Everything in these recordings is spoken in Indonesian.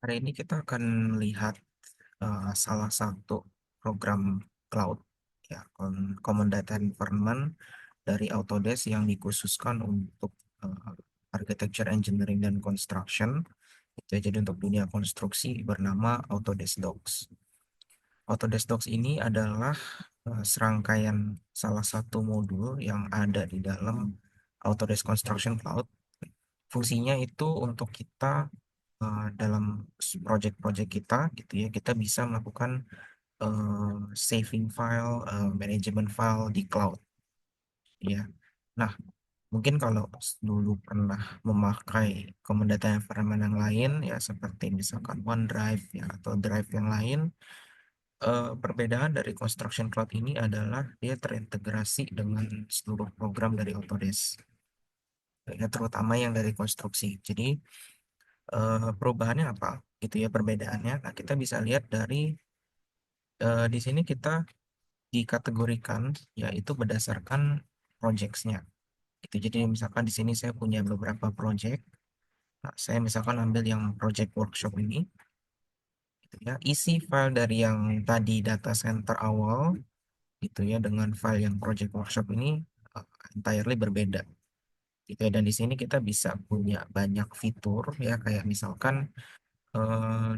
Hari ini kita akan lihat salah satu program cloud, ya, Common Data Environment dari Autodesk yang dikhususkan untuk uh, architecture, engineering, dan construction. Itu ya, jadi untuk dunia konstruksi bernama Autodesk Docs. Autodesk Docs ini adalah serangkaian salah satu modul yang ada di dalam Autodesk Construction Cloud. Fungsinya itu untuk kita dalam project-project kita gitu ya, kita bisa melakukan saving file, management file di cloud ya. Nah, mungkin kalau dulu pernah memakai common data environment yang lain ya, seperti misalkan OneDrive ya atau Drive yang lain, perbedaan dari Construction Cloud ini adalah dia terintegrasi dengan seluruh program dari Autodesk ya, terutama yang dari konstruksi. Jadi perubahannya apa gitu ya, perbedaannya. Nah, kita bisa lihat dari di sini kita dikategorikan yaitu berdasarkan projects-nya gitu. Jadi misalkan di sini saya punya beberapa project. Nah, saya misalkan ambil yang project workshop ini gitu ya. Isi file dari yang tadi data center awal gitu ya dengan file yang project workshop ini entirely berbeda gitu ya. Dan di sini kita bisa punya banyak fitur ya, kayak misalkan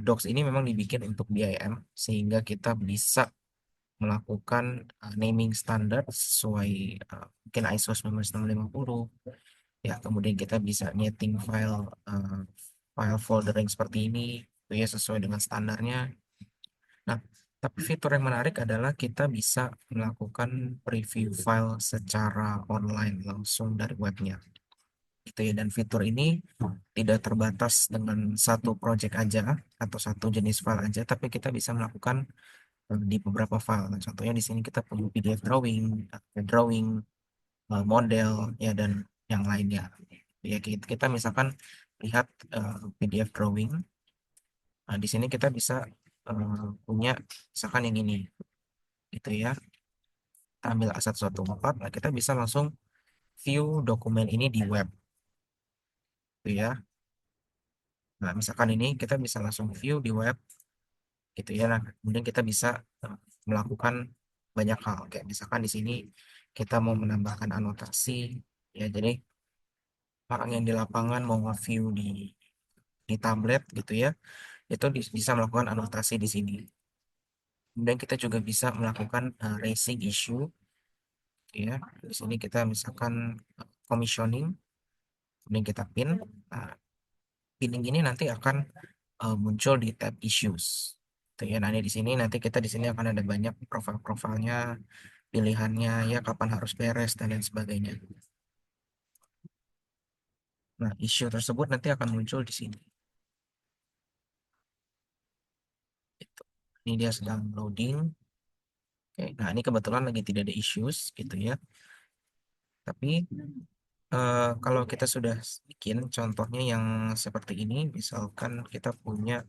Docs ini memang dibikin untuk BIM sehingga kita bisa melakukan naming standar sesuai mungkin ISO 19650 ya. Kemudian kita bisa nyeting file foldering seperti ini itu ya, sesuai dengan standarnya. Nah, tapi fitur yang menarik adalah kita bisa melakukan preview file secara online langsung dari webnya gitu ya. Dan fitur ini tidak terbatas dengan satu project aja atau satu jenis file aja, tapi kita bisa melakukan di beberapa file. Nah, contohnya di sini kita punya PDF drawing, model, ya, dan yang lainnya. Ya, kita misalkan lihat PDF drawing. Nah, di sini kita bisa punya misalkan yang ini, gitu ya. Kita ambil A114. Nah, kita bisa langsung view dokumen ini di web, gitu ya. Nah, misalkan ini kita bisa langsung view di web, gitu ya. Nah, kemudian kita bisa eh, melakukan banyak hal. Kayak misalkan di sini kita mau menambahkan anotasi, ya. Jadi orang yang di lapangan mau nge-view di tablet gitu ya, itu bisa melakukan anotasi di sini. Kemudian kita juga bisa melakukan raising issue, ya. Di sini kita misalkan commissioning, kemudian kita pin. Nah, pinning ini nanti akan muncul di tab issues. Tuh ya, nah ini di sini nanti kita di sini akan ada banyak profil-profilnya, pilihannya ya, kapan harus beres dan lain sebagainya. Nah, issue tersebut nanti akan muncul di sini. Gitu. Ini dia sedang loading. Oke, nah ini kebetulan lagi tidak ada issues gitu ya. Tapi kalau kita sudah bikin contohnya yang seperti ini, misalkan kita punya,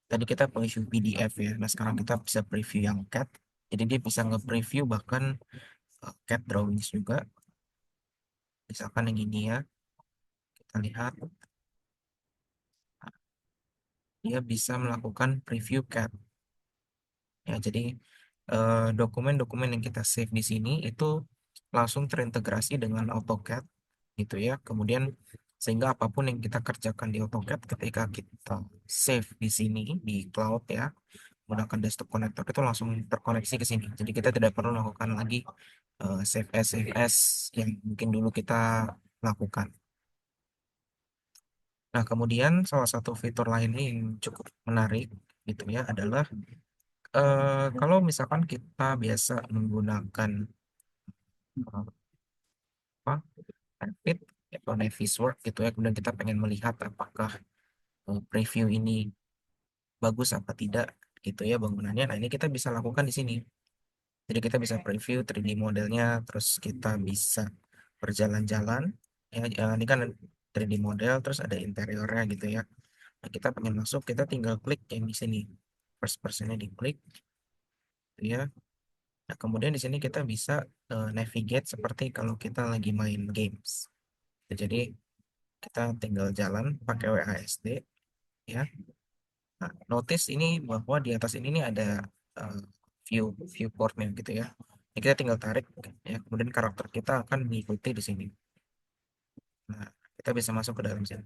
tadi kita preview PDF ya. Nah, sekarang kita bisa preview yang CAD. Jadi dia bisa nge-preview bahkan CAD drawings juga. Misalkan yang ini ya, kita lihat dia bisa melakukan preview CAD. Ya, jadi dokumen-dokumen yang kita save di sini itu langsung terintegrasi dengan AutoCAD gitu ya. Kemudian sehingga apapun yang kita kerjakan di AutoCAD ketika kita save di sini di cloud ya, menggunakan desktop connector itu langsung terkoneksi ke sini. Jadi kita tidak perlu melakukan lagi save as yang mungkin dulu kita lakukan. Nah, kemudian salah satu fitur lainnya yang cukup menarik gitu ya adalah kalau misalkan kita biasa menggunakan apa Revit atau Navisworks gitu ya, kemudian kita pengen melihat apakah preview ini bagus apa tidak gitu ya bangunannya. Nah, ini kita bisa lakukan di sini. Jadi kita bisa preview 3D modelnya, terus kita bisa berjalan-jalan. Ya, ini kan 3D model, terus ada interiornya gitu ya. Nah, kita pengen masuk, kita tinggal klik yang di sini. First personnya diklik, gitu ya. Nah, kemudian di sini kita bisa navigate seperti kalau kita lagi main games. Jadi kita tinggal jalan pakai WASD, ya. Nah, notice ini bahwa di atas ini nih ada eh, view viewportnya gitu ya. Ini kita tinggal tarik ya, kemudian karakter kita akan mengikuti di sini. Nah, kita bisa masuk ke dalam sini.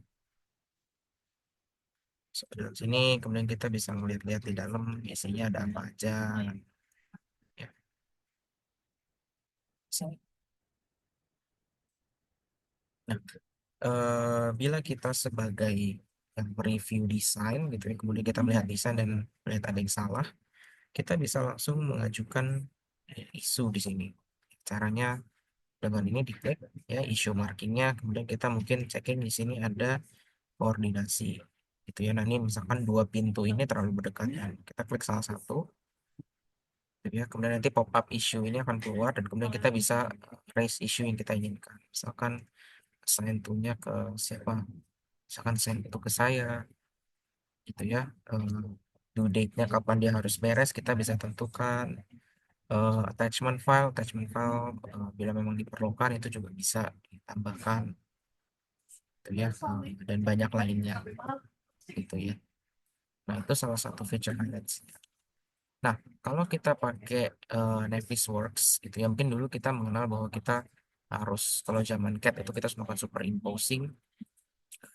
Masuk ke dalam sini, kemudian kita bisa melihat-lihat di dalam isinya ada apa aja. Ya, sini. Nah, bila kita sebagai yang review desain gitu ya, kemudian kita melihat desain dan melihat ada yang salah, kita bisa langsung mengajukan isu di sini. Caranya dengan ini diklik ya issue markingnya, kemudian kita mungkin checking di sini ada koordinasi gitu ya. Nah ini misalkan dua pintu ini terlalu berdekatan, kita klik salah satu gitu ya. Kemudian nanti pop up issue ini akan keluar dan kemudian kita bisa raise issue yang kita inginkan. Misalkan assign to-nya ke siapa? Misalkan send itu ke saya gitu ya. Eh, Due date-nya kapan dia harus beres kita bisa tentukan. Attachment file bila memang diperlukan itu juga bisa ditambahkan gitu ya. Dan banyak lainnya gitu ya. Nah itu salah satu feature highlights. Nah kalau kita pakai Navisworks gitu ya, mungkin dulu kita mengenal bahwa kita harus, kalau zaman CAT itu kita harus melakukan superimposing,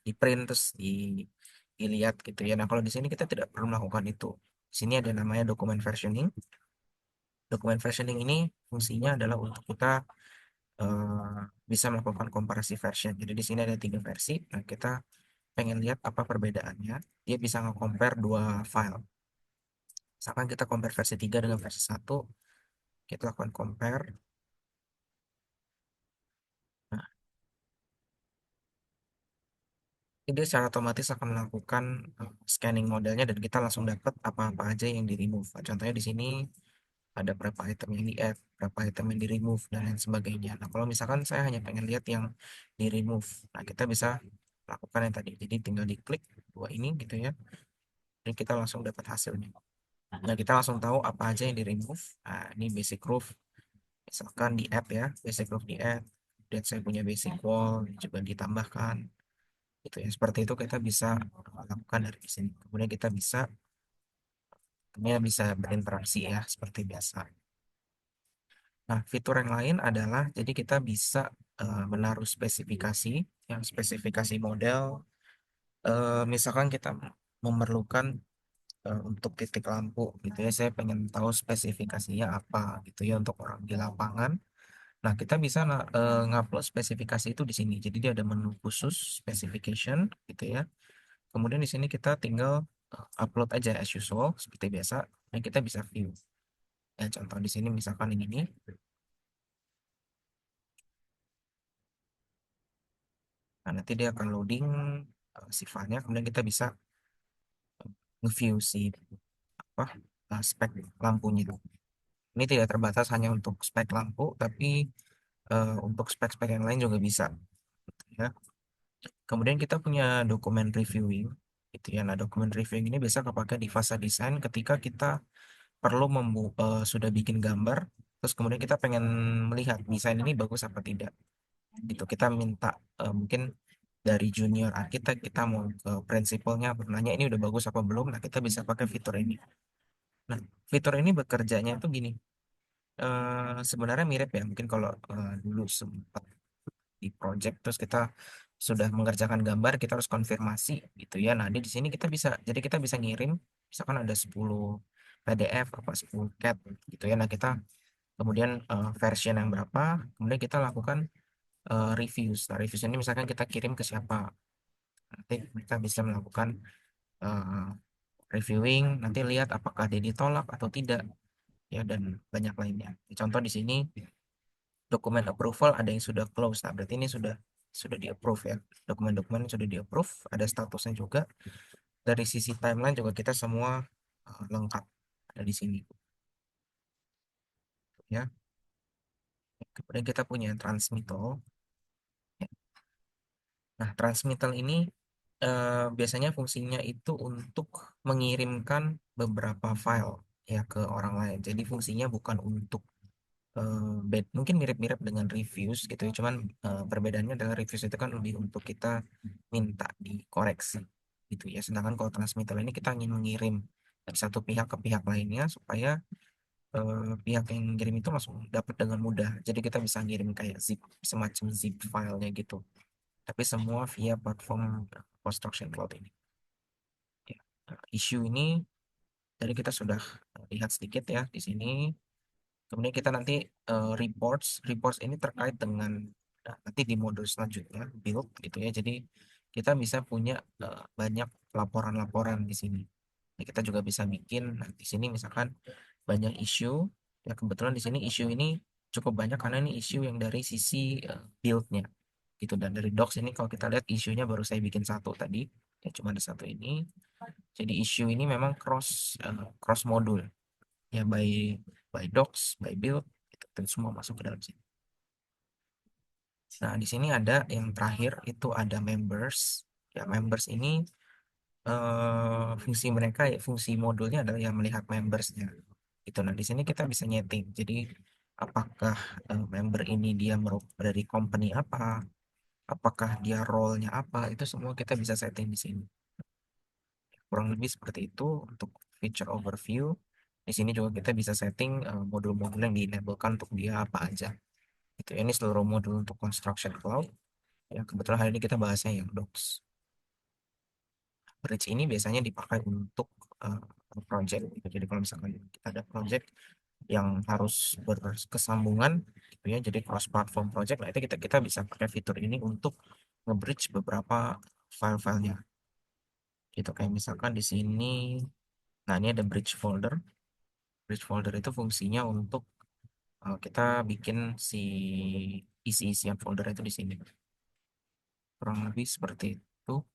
di print terus dilihat gitu ya. Nah kalau di sini kita tidak perlu melakukan itu. Di sini ada namanya dokumen versioning. Dokumen versioning ini fungsinya adalah untuk kita eh, bisa melakukan komparasi version. Jadi di sini ada tiga versi. Nah, kita pengen lihat apa perbedaannya. Dia bisa nge-compare dua file. Misalkan kita compare versi 3 dengan versi satu, kita lakukan compare. Nah, ini dia secara otomatis akan melakukan scanning modelnya dan kita langsung dapat apa-apa aja yang di remove. Contohnya di sini ada berapa item yang di-add, berapa item yang di-remove, dan lain sebagainya. Nah, kalau misalkan saya hanya pengen lihat yang di-remove, nah kita bisa lakukan yang tadi. Jadi tinggal diklik dua ini gitu ya, dan kita langsung dapat hasilnya. Nah, kita langsung tahu apa aja yang di-remove. Nah, ini basic roof, misalkan di-add ya, basic roof di-add, dan saya punya basic wall juga ditambahkan. Itu ya, seperti itu kita bisa lakukan dari sini. Kemudian kita bisa, kemudian bisa berinteraksi ya, seperti biasa. Nah, fitur yang lain adalah jadi kita bisa menaruh spesifikasi, yang spesifikasi model. Misalkan kita memerlukan untuk titik lampu gitu ya, saya pengen tahu spesifikasinya apa gitu ya untuk orang di lapangan. Nah, kita bisa ngupload spesifikasi itu di sini. Jadi dia ada menu khusus specification gitu ya. Kemudian di sini kita tinggal upload aja as usual seperti biasa, dan kita bisa view. Ya, contoh di sini misalkan ini nih. Nah, nanti dia akan loading si filenya, kemudian kita bisa nge-view si apa spek lampunya. Ini tidak terbatas hanya untuk spek lampu, tapi untuk spek-spek yang lain juga bisa. Ya. Kemudian kita punya dokumen reviewing, gitu ya. Nah, dokumen reviewing ini bisa kepakai di fase desain ketika kita perlu sudah bikin gambar, terus kemudian kita pengen melihat desain ini bagus apa tidak. Gitu kita minta mungkin dari junior arsitek kita mau ke prinsipalnya bertanya ini udah bagus apa belum. Nah kita bisa pakai fitur ini. Nah fitur ini bekerjanya itu gini. Sebenarnya mirip ya mungkin kalau dulu sempat di project terus kita sudah mengerjakan gambar kita harus konfirmasi gitu ya. Nah di sini kita bisa, jadi kita bisa ngirim misalkan ada 10 PDF apa 10 CAD gitu ya. Nah kita kemudian version yang berapa, kemudian kita lakukan reviews. Nah, reviews ini misalkan kita kirim ke siapa, nanti mereka bisa melakukan eh, reviewing, nanti lihat apakah dia ditolak atau tidak, ya dan banyak lainnya. Contoh di sini dokumen approval ada yang sudah close, nah berarti ini sudah di approve ya. Dokumen-dokumen yang sudah di approve, ada statusnya juga. Dari sisi timeline juga kita semua lengkap ada di sini, ya. Kemudian kita punya transmittal. Nah, transmittal ini biasanya fungsinya itu untuk mengirimkan beberapa file ya ke orang lain. Jadi fungsinya bukan untuk mungkin mirip-mirip dengan reviews gitu ya. Cuman perbedaannya adalah reviews itu kan lebih untuk kita minta dikoreksi. gitu ya. Sedangkan kalau transmitter ini kita ingin mengirim dari satu pihak ke pihak lainnya supaya pihak yang ngirim itu langsung dapat dengan mudah. Jadi kita bisa ngirim kayak zip, semacam zip filenya gitu. Tapi semua via platform construction cloud ini. Ya. Isu ini tadi kita sudah lihat sedikit ya di sini. Kemudian kita nanti reports ini terkait dengan nanti di modul selanjutnya build gitu ya. Jadi kita bisa punya banyak laporan-laporan di sini. Nah, kita juga bisa bikin nah, di sini misalkan banyak isu. Ya kebetulan di sini isu ini cukup banyak karena ini isu yang dari sisi build-nya gitu. Dan dari docs ini kalau kita lihat isunya baru saya bikin satu tadi, ya cuma ada satu ini. Jadi isu ini memang cross modul ya, by docs, by build, gitu. Dan semua masuk ke dalam sini. Nah, di sini ada yang terakhir itu ada members. Ya, members ini fungsi mereka ya, fungsi modulnya adalah yang melihat membersnya. Itu. Nah, di sini kita bisa nyeting. Jadi, apakah member ini dia dari company apa, apakah dia role-nya apa, itu semua kita bisa setting di sini. Kurang lebih seperti itu untuk feature overview. Di sini juga kita bisa setting modul-modul yang di-enablekan untuk dia apa aja. Itu ini seluruh modul untuk construction cloud. Ya, kebetulan hari ini kita bahasnya yang docs. Bridge ini biasanya dipakai untuk uh, project. Gitu. Jadi kalau misalkan kita ada project yang harus berkesambungan, gitu ya. Jadi cross platform project, nah itu kita bisa pakai fitur ini untuk nge-bridge beberapa file-filenya. Gitu kayak misalkan di sini, nah ini ada bridge folder. Bridge folder itu fungsinya untuk kita bikin si isi-isian folder itu di sini. Kurang lebih seperti itu.